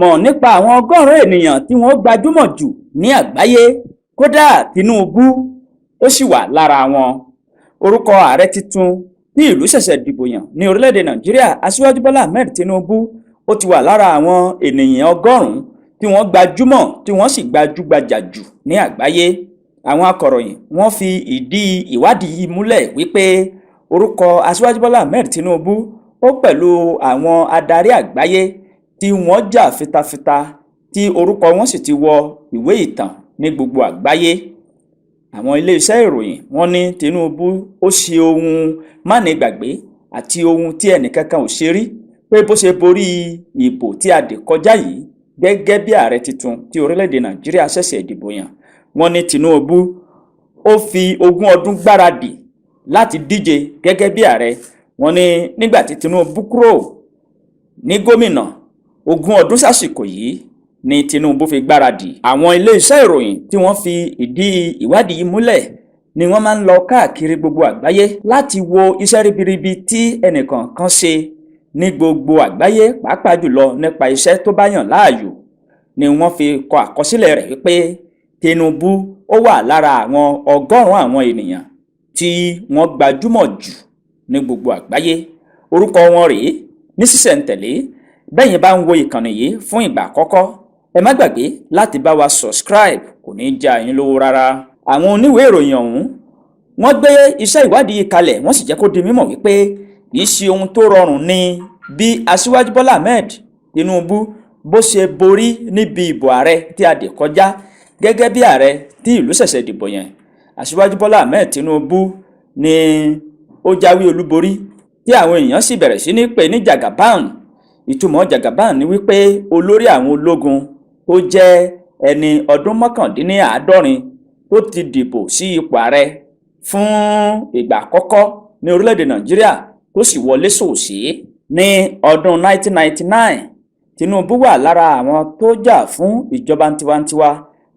mọ̀ nípa àwọn ọgọ́rùn-ún ènìyàn tí wọ́n gbajúmọ̀ jù ní àgbáyé, kódà Tinubu ó sì wà lára wọn. Orúkọ ààrẹ tuntun tí ìlú ṣẹ̀ṣẹ̀ dìbò yàn ní orílẹ̀-èdè Nàìjíríà, Asiwaju Bola Ahmed Tinubu, ó ti wà lára àwọn ènìyàn ọgọ́rùn-ún tí wọ́n gbajúmọ̀ tí wọ́n sì gbajúgbajà jù ní àgbáyé. Àwọn akọ̀ròyìn wọ́n fi ìdí ìwádìí yìí múlẹ̀ wípé orúkọ Asiwaju Bola Ahmed Tinubu ó pẹ̀lú àwọn adarí àgbáyé tí wọ́n jà fitafita tí orúkọ wọn sì ti wọ ìwé ìtàn ní gbogbo àgbáyé. Àwọn iléeṣẹ́ ìròyìn wọ́n ní Tinubu ó ṣe ohun mánigbàgbé àti ohun tí ẹnìkankan ò ṣe rí pé bó ṣe borí ìbò tí a dì kọjá yìí gẹ́gẹ́ bí ààrẹ tuntun tí orílẹ̀-èdè Nàìjíríà ṣẹ̀ṣẹ̀ dìbò yàn. Wọ́n ní Tinubu ó fi 20 ọdún gbáradì láti díje gẹ́gẹ́ bí ààrẹ. Wọ́n ní nígbà tí Tinubu kúrò ní gómìnà 20 ọdún sásìkò yìí ni Tinubu fi gbáradì. Àwọn iléeṣẹ́ ìròyìn tí wọ́n fi ìdí ìwádìí yìí múlẹ̀ ni wọ́n máa ń lọ káàkiri gbogbo àgbáyé láti wo iṣẹ́ ribiribi tí ẹnìkọ̀ọ̀kan ṣe ní gbogbo àgbáyé, pàápàá jùlọ nípa iṣẹ́ tó bá yàn láàyò. Ni wọ́n fi kọ àkọsílẹ̀ rẹ̀ wípé Tinubu ó wà lára àwọn ọgọ́rùn-ún àwọn ènìyàn tí wọ́n gbajúmọ̀ jù ní gbogbo àgbáyé. Orúkọ wọn rèé ní sísẹ̀ntẹ̀lé. Bẹ́yìn bá ń wo ìkànnì yìí fún ìgbà àkọ́kọ́, ẹ má gbàgbé láti bá wa subscribe, kò ní já yín lówó rárá. Àwọn oníwèé ìròyìn ọ̀hún wọ́n gbé iṣẹ́ ìwádìí kalẹ̀, wọ́n sì jẹ́ kó di mímọ̀ wípé kì í ṣe ohun tó rọrùn ní bí Asiwaju Bola Ahmed Tinubu bó ṣe borí níbi ìbò ààrẹ tí a dì kọjá gẹ́gẹ́ bí ààrẹ tí ìlú ṣẹ̀ṣẹ̀ dìbò yẹn. Asiwaju Bola Ahmed Tinubu ni ó jáwé olúborí tí àwọn èèyàn sì bẹ̀rẹ̀ sí ní pè ní Jagaban. Ìtumọ̀ Jagaban ni wípé olórí àwọn ológun tó jẹ́ ẹni ọdún 89 tó ti dìbò sí ipò ààrẹ fún ìgbà àkọ́kọ́ ní orílẹ̀-èdè Nàìjíríà tó sì wọlé sòsí ní ọdún 1999. Tinubu wà lára àwọn tó jà fún ìjọba tiwantiwa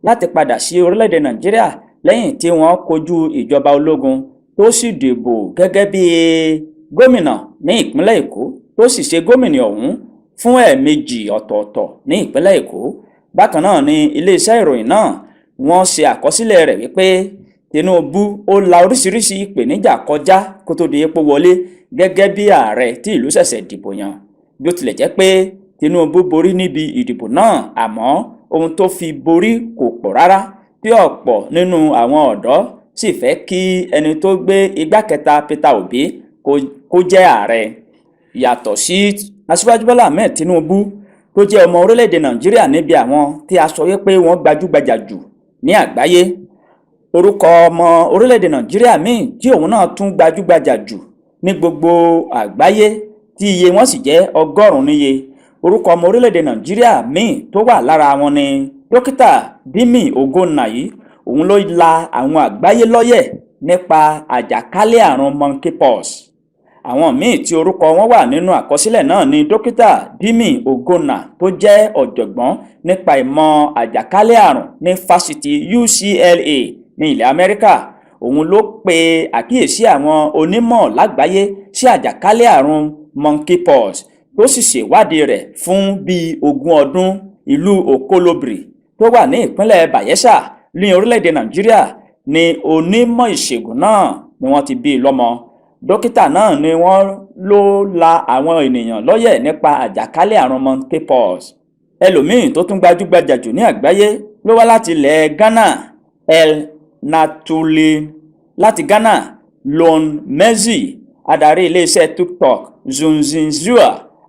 láti padà sí orílẹ̀-èdè Nàìjíríà lẹ́yìn tí wọ́n kojú ìjọba ológun tó sì dìbò gẹ́gẹ́ bí gómìnà ní ìpínlẹ̀ Èkó tó sì ṣe gómìnà ọ̀hún fún ẹ̀ẹ̀mejì ọ̀tọ̀ọ̀tọ̀ ní ìpínlẹ̀ Èkó. Bákan náà ni iléeṣẹ́ ìròyìn náà wọ́n ṣe àkọsílẹ̀ rẹ̀ wípé Tinubu ó la oríṣiríṣi ìpèníjà kọjá kó tó di epo wọlé gẹ́gẹ́ bí ààrẹ tí ìlú ṣẹ̀ṣẹ̀ dìbò yàn. Bí ó tilẹ̀ jẹ́ pé Tinubu borí níbi ìdìbò náà, àmọ́ ohun tó fi borí kò pọ̀ rárá tí ọ̀pọ̀ nínú àwọn ọ̀dọ́ sì fẹ́ kí ẹni tó gbé igbá kẹta Peter Obi kó jẹ́ ààrẹ. Yàtọ̀ sí Asiwaju Bola Ahmed Tinubu tó jẹ́ ọmọ orílẹ̀-èdè Nàìjíríà níbi àwọn tí a sọ wípé wọ́n gbajúgbajà jù ní àgbáyé, orúkọ ọmọ orílẹ̀-èdè Nàìjíríà míì tí òun náà tún gbajúgbajà jù ní gbogbo àgbáyé tí iye wọn sì jẹ́ 100 níye. Orúkọ ọmọ orílẹ̀-èdè Nàìjíríà míì tó wà lára wọn ni Dókítà Dimi Ogonayi. Òun ló la àwọn àgbáyé lọ́yẹ̀ nípa àjàkálẹ̀ àrùn monkeypox. Àwọn míì tí orúkọ wọn wà nínú àkọsílẹ̀ náà ni Dókítà Dimi Ogona tó jẹ́ ọ̀jọ̀gbọ́n nípa ìmọ̀ àjàkálẹ̀ àrùn ní fásitì UCLA ní ilẹ̀ Amẹ́ríkà. Òun ló pe àkíyèsí àwọn onímọ̀ lágbàáyé sí àjàkálẹ̀ àrùn monkeypox tó sì ṣèwádìí rẹ̀ fún bíi 20 ọdún. Ìlú Okolobri tó wà ní ìpínlẹ̀ Bayelsa ní orílẹ̀-èdè Nàìjíríà ni onímọ̀ ìṣègùn náà ni wọ́n ti bí lọ́mọ. Dókítà náà ni wọ́n ló la àwọn ènìyàn lọ́yẹ̀ nípa àjàkálẹ̀ àrùn monkeypox. Ẹlòmíì tó tún gbajúgbajà jù ní àgbáyé ló wá láti ilẹ̀ Ghana, El Natulin. Láti Ghana, Lon Mezi, adarí iléeṣẹ́ TikTok, Zunzinzua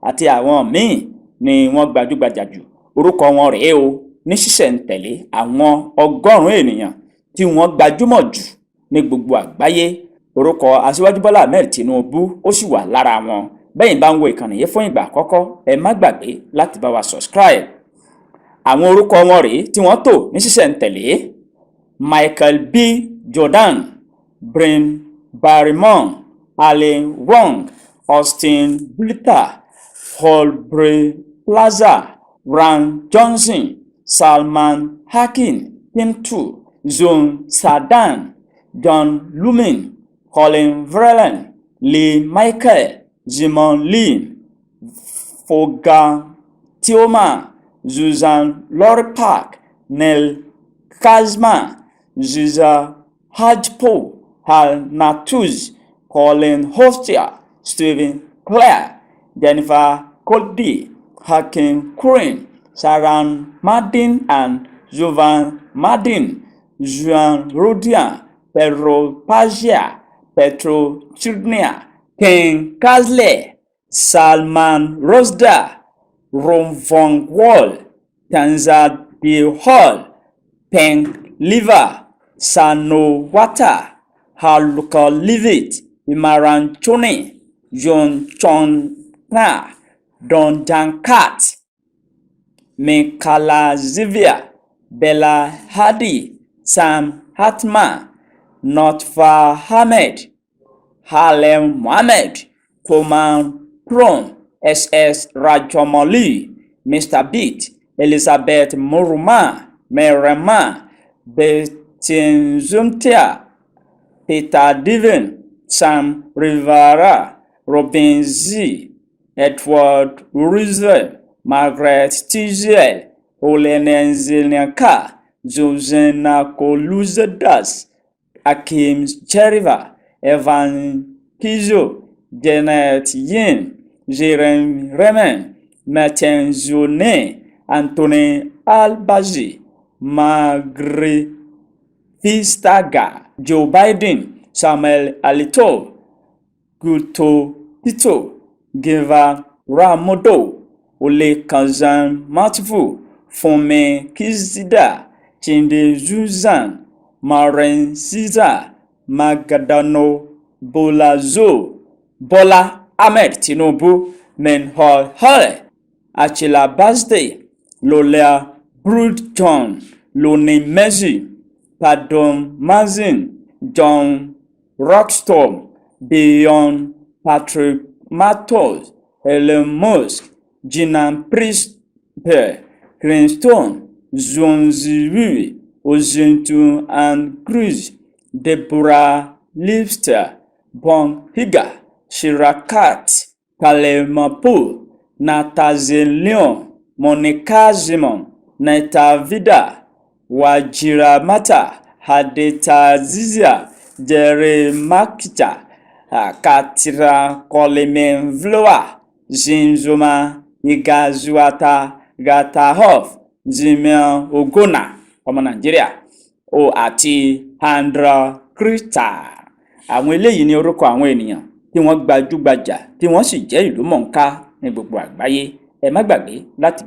àti àwọn míì ni wọ́n gbajúgbajà jù. Orúkọ wọn rèé o ní sísẹ̀ntẹ̀lé àwọn 100 ènìyàn tí wọ́n gbajúmọ̀ jù ní gbogbo àgbáyé. Orúkọ Asiwaju Bola Ahmed Tinubu ó sì wà lára wọn. Bẹ́yìn bá ń wo ìkànnì yìí fún ìgbà àkọ́kọ́, ẹ má gbàgbé láti bá wa subscribe. Àwọn orúkọ wọn rèé tí wọ́n tò ní sísẹ̀ntẹ̀lé: Michael B. Jordan, Brin Barrimon, Allen Wong, Austin Blitter, Aubrey Plaza, Ran Johnson, Salman Hakim, Tintu, Zone Sadan, John Lumin, Colin Vreeland, Lee Michael, Jimon Lee, Foga Tioma, Zuzan Lori Park, Nel Kazma, Ziza Hajpo, Hal Natuz, Colin Hostia, Stephen Clare, Jennifer Cody, Hakim Kurin, Saran Madin, and Jovan Madin, Juan Rodian, Pedro Pazia, Petro Chudnia, King Kazle, Salman Rosda, Rom Von Wall, Tanzad B. Hall, Peng Liver, Sano Wata, Haluka Livit, Imaran Chone, John Chon Na, Don Jankat, Mekala Zivia, Bella Hadi, Sam Hatman, Notfa Hamed, Halem Mohamed, Koman Kron, SS Rajomoli, Mr. Beat, Elizabeth Muruma, Merema, Betinzumtia, Peter Divin, Sam Rivera, Robin Z, Edward Roosevelt, Margaret Tiziel, Olene Zilniaka, Zuzana Koluzadas, Akim Jeriva, Evan Kizo, Janet Yin, Jeremy Remen, Martin Zone, Anthony Albazi, Magri Vistaga, Joe Biden, Samuel Alito, Guto Pito, Giva Ramodo, Ole Kazan Matvu, Fome Kizida, Chinde Zuzan, Maren Siza, Magadano Bola Bola Ahmed Tinubu, Menhol Hole, Achila Basde, Lola Brood John, Loni Mezi, Padon Mazin, John Rockstorm, Beyond Patrick Matos, Elon Musk, Jinan Prisper, Greenstone, Zonziwi, Ozintu and Cruz, Deborah Lipster, Bon Higa, Shirakat, Kalemapu, Natazelion, Monica Zimon, Neta Vida, Wajira Mata, Hadeta Zizia, Jere Makita, Katira Kolemen Vloa, Zinzuma, Igazuata, Gatahof, Zimian Ogona, ọmọ Nàìjíríà, àti Andra Krita. Àwọn eléyìí ni orúkọ àwọn ènìyàn tí wọ́n gbajúgbajà tí wọ́n sì jẹ́ ìlú mọ̀ọ́ká ní gbogbo àgbáyé. Ẹ má gbàgbé láti